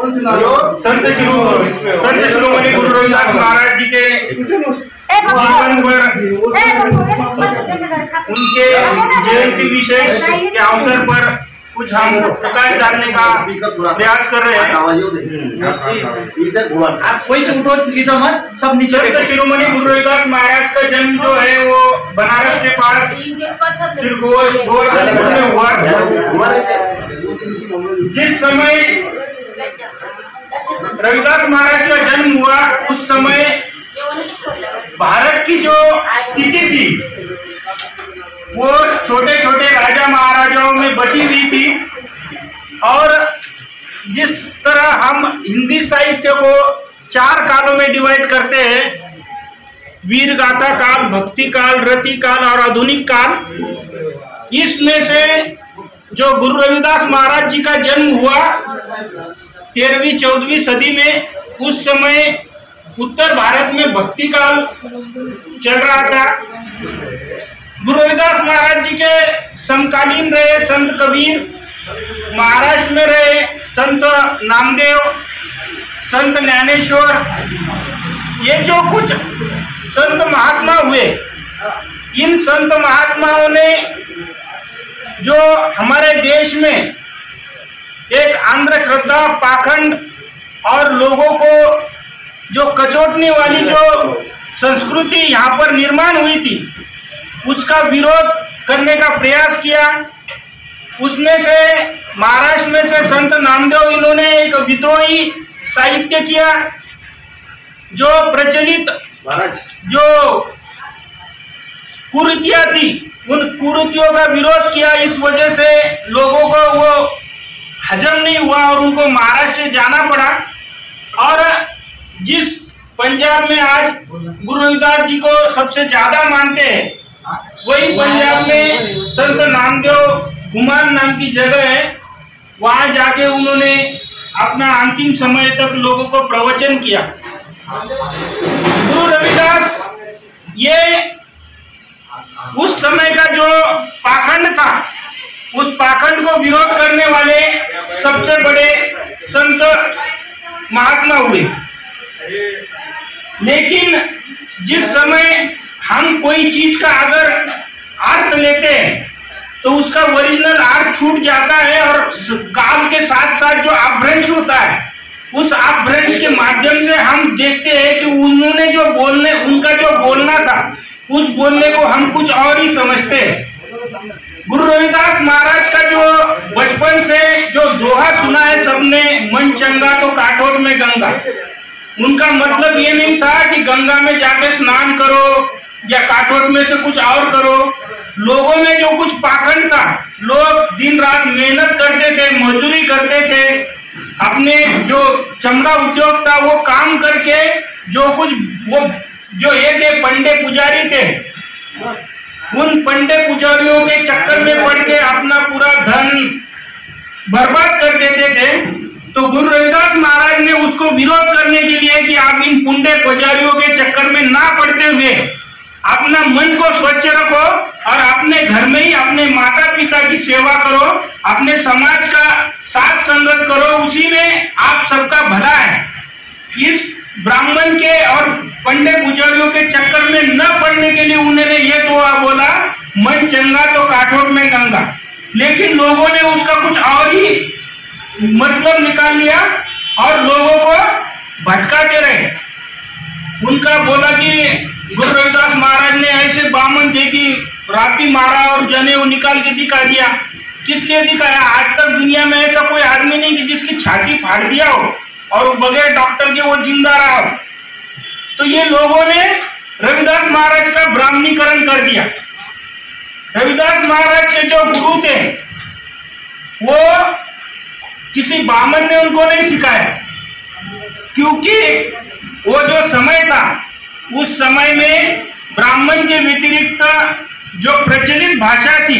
संत शिरोमणि गुरु रविदास महाराज जी के जीवन पर उनके जयंती विशेष के अवसर पर कुछ हम प्रकाश डालने का प्रयास कर रहे हैं। आप कोई उठो मत, सब नीचे। संत शिरोमणि गुरु रविदास महाराज का जन्म जो है वो बनारस के पास गोरखपुर में हुआ। जिस समय रविदास महाराज का जन्म हुआ उस समय भारत की जो स्थिति थी वो छोटे छोटे राजा महाराजाओं में बची हुई थी। और जिस तरह हम हिंदी साहित्य को 4 कालों में डिवाइड करते हैं, वीर गाथा काल, भक्ति काल, रति काल और आधुनिक काल, इसमें से जो गुरु रविदास महाराज जी का जन्म हुआ 13वीं-14वीं सदी में, उस समय उत्तर भारत में भक्ति काल चल रहा था। गुरु रविदास महाराज जी के समकालीन रहे संत कबीर, महाराष्ट्र में रहे संत नामदेव, संत ज्ञानेश्वर, ये जो कुछ संत महात्मा हुए, इन संत महात्माओं ने जो हमारे देश में एक अंधश्रद्धा, पाखंड और लोगों को जो कचोटने वाली जो संस्कृति यहाँ पर निर्माण हुई थी, उसका विरोध करने का प्रयास किया। उसमें से महाराष्ट्र में से संत नामदेव, इन्होंने एक विद्रोही साहित्य किया। जो प्रचलित जो कुरीतियां थी, उन कुरीतियों का विरोध किया। इस वजह से लोगों को वो हजम नहीं हुआ और उनको महाराष्ट्र जाना पड़ा। और जिस पंजाब में आज गुरु रविदास जी को सबसे ज्यादा मानते हैं, वही पंजाब में संत नामदेव कुमार नाम की जगह है। वहां जाके उन्होंने अपना अंतिम समय तक लोगों को प्रवचन किया। गुरु रविदास ये उस समय का जो पाखंड था, उस पाखंड को विरोध करने वाले सबसे बड़े संत महात्मा हुए। लेकिन जिस समय हम कोई चीज का अगर अर्थ लेते हैं तो उसका ओरिजिनल अर्थ छूट जाता है और काल के साथ साथ जो अपभ्रंश होता है, उस अपभ्रंश के माध्यम से हम देखते हैं कि उन्होंने जो उनका जो बोलना था, उस बोलने को हम कुछ और ही समझते हैं। गुरु रविदास महाराज का जो बचपन से जो दोहा सुना है सबने, मन चंगा तो काठोट में गंगा, उनका मतलब ये नहीं था कि गंगा में जाके स्नान करो या काठोट में से कुछ और करो। लोगों में जो कुछ पाखंड था, लोग दिन रात मेहनत करते थे, मजदूरी करते थे, अपने जो चमड़ा उद्योग था वो काम करके जो कुछ वो जो ये थे पंडे पुजारी थे, उन पंडे पुजारियों के चक्कर में पड़ के अपना पूरा धन बर्बाद कर देते थे। तो गुरु रविदास महाराज ने उसको विरोध करने के लिए कि आप इन पुंडे पुजारियों के चक्कर में ना पड़ते हुए अपना मन को स्वच्छ रखो और अपने घर में ही अपने माता पिता की सेवा करो, अपने समाज का साथ संगत करो, उसी में आप सबका भला है। इस ब्राह्मण के और पंडे पुजारियों के चक्कर में न पड़ने के लिए उन्होंने ये दुआ बोला, मन चंगा तो काठोट में गंगा। लेकिन लोगों ने उसका कुछ और ही मतलब निकाल लिया और लोगों को भटकाते रहे। उनका बोला कि गुरु रविदास महाराज ने ऐसे बामन थे कि राती मारा और जनेऊ निकाल के दिखा दिया। किस लिए दिखाया? आज तक दुनिया में ऐसा कोई आदमी नहीं कि जिसकी छाती फाड़ दिया हो और बगैर डॉक्टर के वो जिंदा रहा हो। तो ये लोगों ने रविदास महाराज का ब्राह्मणीकरण कर दिया। रविदास महाराज के जो गुरु थे वो किसी बामन ने उनको नहीं सिखाया, क्योंकि वो जो समय था उस समय में ब्राह्मण के व्यतिरिक्त जो प्रचलित भाषा थी,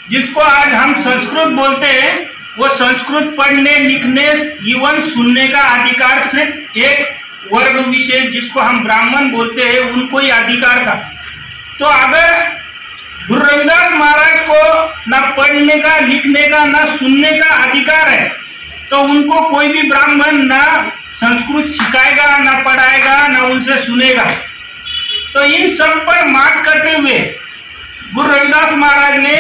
जिसको आज हम संस्कृत बोलते हैं, वो संस्कृत पढ़ने लिखने इवन सुनने का अधिकार सिर्फ एक वर्ग विशेष जिसको हम ब्राह्मण बोलते हैं उनको ही अधिकार था। तो अगर गुरु रविदास महाराज को न पढ़ने का, लिखने का, न सुनने का अधिकार है, तो उनको कोई भी ब्राह्मण ना संस्कृत सिखाएगा, ना पढ़ाएगा, ना उनसे सुनेगा। तो इन सब पर मात करते हुए गुरु रविदास महाराज ने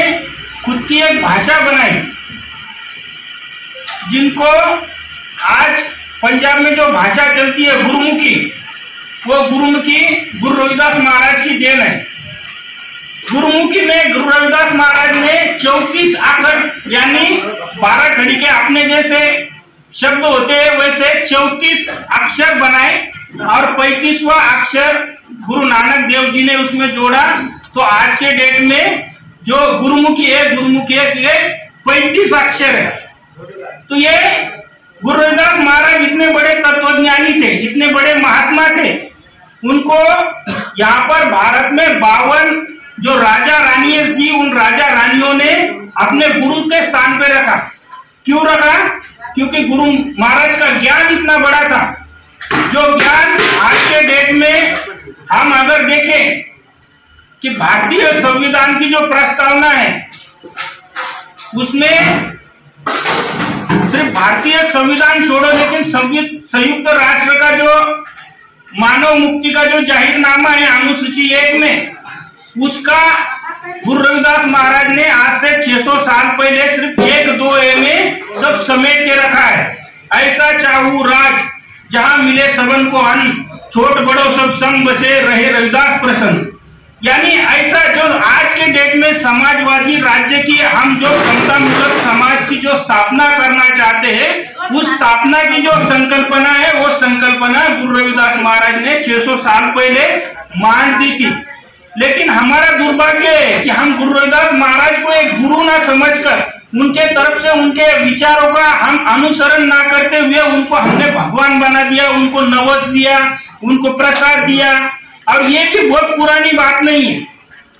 खुद की एक भाषा बनाई, जिनको आज पंजाब में जो भाषा चलती है गुरुमुखी, वो गुरुमुखी गुरु रविदास महाराज की देन है। गुरुमुखी में गुरु रविदास महाराज ने 34 अक्षर यानी 12 खड़ी के अपने जैसे शब्द होते हैं वैसे 34 अक्षर बनाए और 35वां अक्षर गुरु नानक देव जी ने उसमें जोड़ा। तो आज के डेट में जो गुरुमुखी है, गुरुमुखी के 35 अक्षर है। तो ये गुरु रविदास महाराज इतने बड़े तत्वज्ञानी थे, इतने बड़े महात्मा थे, उनको यहाँ पर भारत में 52 जो राजा रानी थी, उन राजा रानियों ने अपने गुरु के स्थान पे रखा। क्यों रखा? क्योंकि गुरु महाराज का ज्ञान इतना बड़ा था, जो ज्ञान आज के डेट में हम अगर देखें कि भारतीय संविधान की जो प्रस्तावना है उसमें सिर्फ भारतीय संविधान छोड़ो, लेकिन संयुक्त राष्ट्र का जो मानव मुक्ति का जो जाहिरनामा है अनुसूची 1 में, उसका गुरु रविदास महाराज ने आज से 600 साल पहले सिर्फ 1-2 में सब समेट के रखा है। ऐसा चाहू राज जहां मिले सबन को अन्न, छोट बड़ो सब संग बसे रहे रविदास प्रसन्न। यानी ऐसा जो आज के डेट में समाजवादी राज्य की हम जो समतामूलक समाज की जो स्थापना करना चाहते हैं, उस स्थापना की जो संकल्पना है, वो संकल्पना गुरु रविदास महाराज ने 600 साल पहले मान दी थी। लेकिन हमारा दुर्भाग्य है कि हम गुरु रविदास महाराज को एक गुरु ना समझकर उनके तरफ से उनके विचारों का हम अनुसरण ना करते हुए उनको हमने भगवान बना दिया, उनको नवस दिया, उनको प्रसाद दिया। और ये भी बहुत पुरानी बात नहीं है।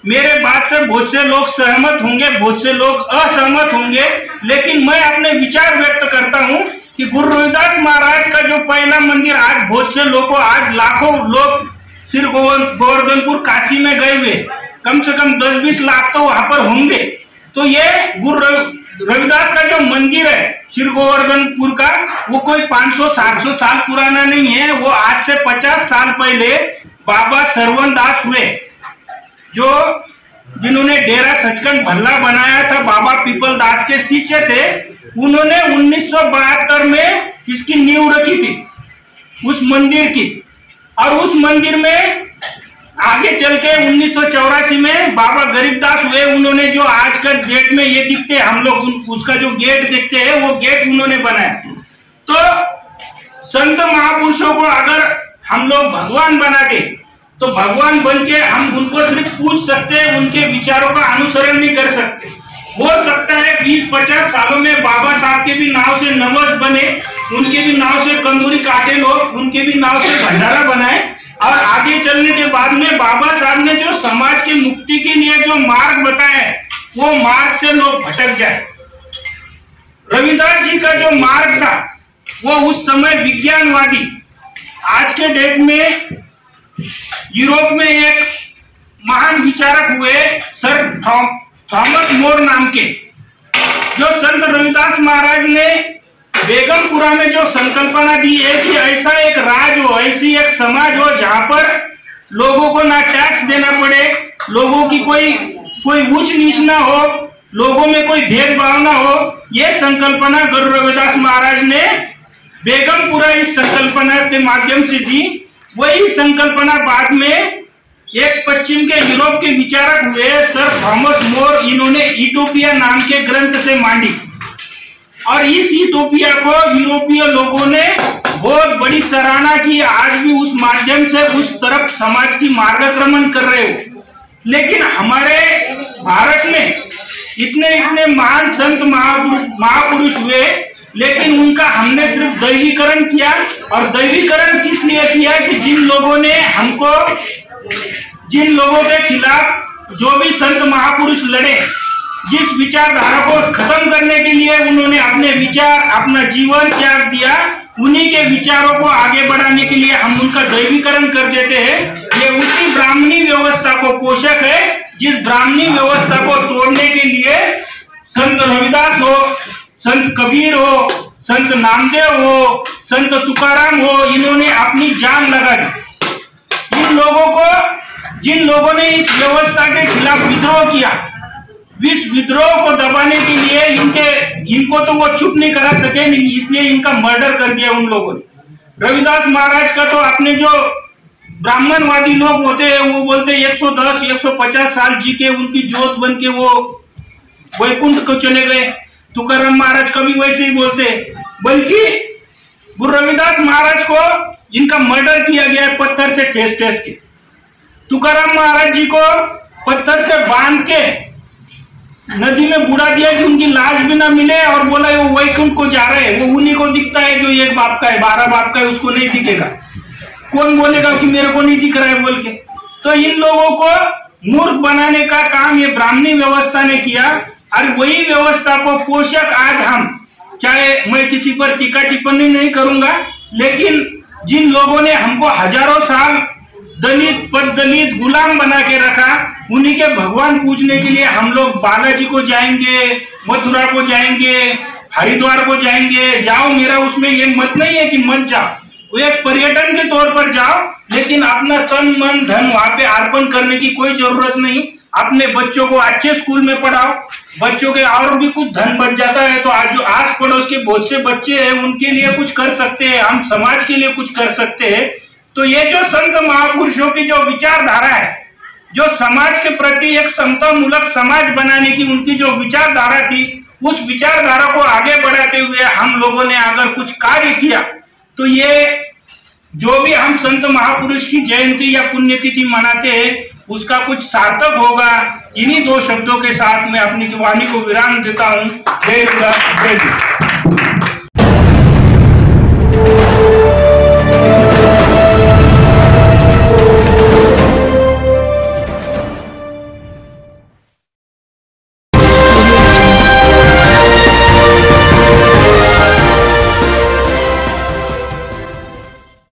मेरे बात से बहुत से लोग सहमत होंगे, बहुत से लोग असहमत होंगे, लेकिन मैं अपने विचार व्यक्त करता हूँ कि गुरु रविदास महाराज का जो पहला मंदिर आज बहुत से लोगों, आज लाखों लोग श्री गोवर्धनपुर काशी में गए हुए, कम से कम 10-20 लाख तो वहां पर होंगे। तो ये गुरु रविदास का जो मंदिर है श्री गोवर्धनपुर का, वो कोई 500-700 साल पुराना नहीं है। वो आज से 50 साल पहले बाबा सरवन दास हुए, जो जिन्होंने डेरा सचखंड भल्ला बनाया था, बाबा पीपल दास के शिष्य थे। उन्होंने 1972 में इसकी नींव रखी थी उस मंदिर की। और उस मंदिर में आगे चल के 1984 में बाबा गरीबदास हुए। उन्होंने जो आज का डेट में ये दिखते हैं हम लोग, उसका जो गेट देखते हैं, वो गेट उन्होंने बनाया। तो संत महापुरुषों को अगर हम लोग भगवान बना के, तो भगवान बन के हम उनको सिर्फ पूछ सकते हैं, उनके विचारों का अनुसरण नहीं कर सकते। हो सकता है 20-50 सालों में बाबा साहब के भी नाव से नवस बने, उनके भी नाव से कंदूरी काटे लोग, उनके भी नाव से भंडारा बनाए, और आगे चलने के बाद में बाबा साहब ने जो समाज की मुक्ति के लिए जो मार्ग बताया, वो मार्ग से लोग भटक जाए। रविदास जी का जो मार्ग था वो उस समय विज्ञानवादी, आज के डेट में यूरोप में एक महान विचारक हुए सर थॉमस मोर नाम के, जो संत रविदास महाराज ने बेगमपुरा में जो संकल्पना दी है कि ऐसा एक राज हो, ऐसी एक समाज हो जहां पर लोगों को ना टैक्स देना पड़े, लोगों की कोई ऊंच नीच ना हो, लोगों में कोई भेदभाव ना हो। यह संकल्पना गुरु रविदास महाराज ने बेगमपुरा इस संकल्पना के माध्यम से दी। वही संकल्पना बाद में एक पश्चिम के यूरोप के विचारक हुए सर थॉमस मोर, इन्होंने यूटोपिया नाम के ग्रंथ से मांडी। और इस यूटोपिया को यूरोपीय लोगों ने बहुत बड़ी सराहना की। आज भी उस माध्यम से उस तरफ समाज की मार्गक्रमण कर रहे हो। लेकिन हमारे भारत में इतने महान संत महापुरुष हुए, लेकिन उनका हमने सिर्फ दैवीकरण किया। और दैवीकरण किस लिए किया कि जिन लोगों के खिलाफ जो भी संत महापुरुष लड़े, जिस विचारधारा को खत्म करने के लिए उन्होंने अपने विचार, अपना जीवन त्याग दिया, उन्हीं के विचारों को आगे बढ़ाने के लिए हम उनका दैवीकरण कर देते हैं। ये उसी ब्राह्मणी व्यवस्था को पोषक है, जिस ब्राह्मणी व्यवस्था को तोड़ने के लिए संत रविदास हो, संत कबीर हो, संत नामदेव हो, संत तुकाराम हो, इन्होंने अपनी जान लगा दी। इन लोगों को, जिन लोगों ने इस व्यवस्था के खिलाफ विद्रोह किया, इस विद्रोह को दबाने के लिए इनको तो वो चुप नहीं करा सके, इसलिए इनका मर्डर कर दिया उन लोगों ने। रविदास महाराज का तो अपने जो ब्राह्मणवादी लोग होते हैं वो बोलते 110 150 साल जी के उनकी जोत बन के वो वैकुंठ को चले गए। तुकाराम महाराज कभी वैसे ही बोलते, बल्कि गुरु रविदास महाराज को इनका मर्डर किया गया है पत्थर से ठेस ठेस के। तुकाराम महाराज जी को पत्थर से बांध के नदी में बुड़ा दिया कि उनकी लाश भी ना मिले, और बोला वो वैकुंठ को जा रहे हैं। वो उन्हीं को दिखता है जो एक बाप का है, 12 बाप का है, उसको नहीं दिखेगा। कौन बोलेगा कि मेरे को नहीं दिख रहा है बोल के। तो इन लोगों को मूर्ख बनाने का काम ये ब्राह्मणी व्यवस्था ने किया, और वही व्यवस्था को पोषक आज हम, चाहे मैं किसी पर टीका टिप्पणी नहीं करूंगा, लेकिन जिन लोगों ने हमको हजारों साल दलित पद दलित गुलाम बना के रखा, उन्हीं के भगवान पूजने के लिए हम लोग बालाजी को जाएंगे, मथुरा को जाएंगे, हरिद्वार को जाएंगे। जाओ, मेरा उसमें ये मत नहीं है कि मत जाओ, वो एक पर्यटन के तौर पर जाओ, लेकिन अपना तन मन धन वहां पे अर्पण करने की कोई जरूरत नहीं। अपने बच्चों को अच्छे स्कूल में पढ़ाओ, बच्चों के और भी कुछ धन बच जाता है तो आज जो आस पड़ोस के बहुत से बच्चे हैं उनके लिए कुछ कर सकते हैं, हम समाज के लिए कुछ कर सकते हैं। तो ये जो संत महापुरुषों की जो विचारधारा है, जो समाज के प्रति एक समता मूलक समाज बनाने की उनकी जो विचारधारा थी, उस विचारधारा को आगे बढ़ाते हुए हम लोगों ने अगर कुछ कार्य किया तो ये जो भी हम संत महापुरुष की जयंती या पुण्यतिथि मनाते हैं उसका कुछ सार्थक होगा। इन्हीं 2 शब्दों के साथ मैं अपनी वाणी को विराम देता हूँ। जय दुर्गा, जय जी।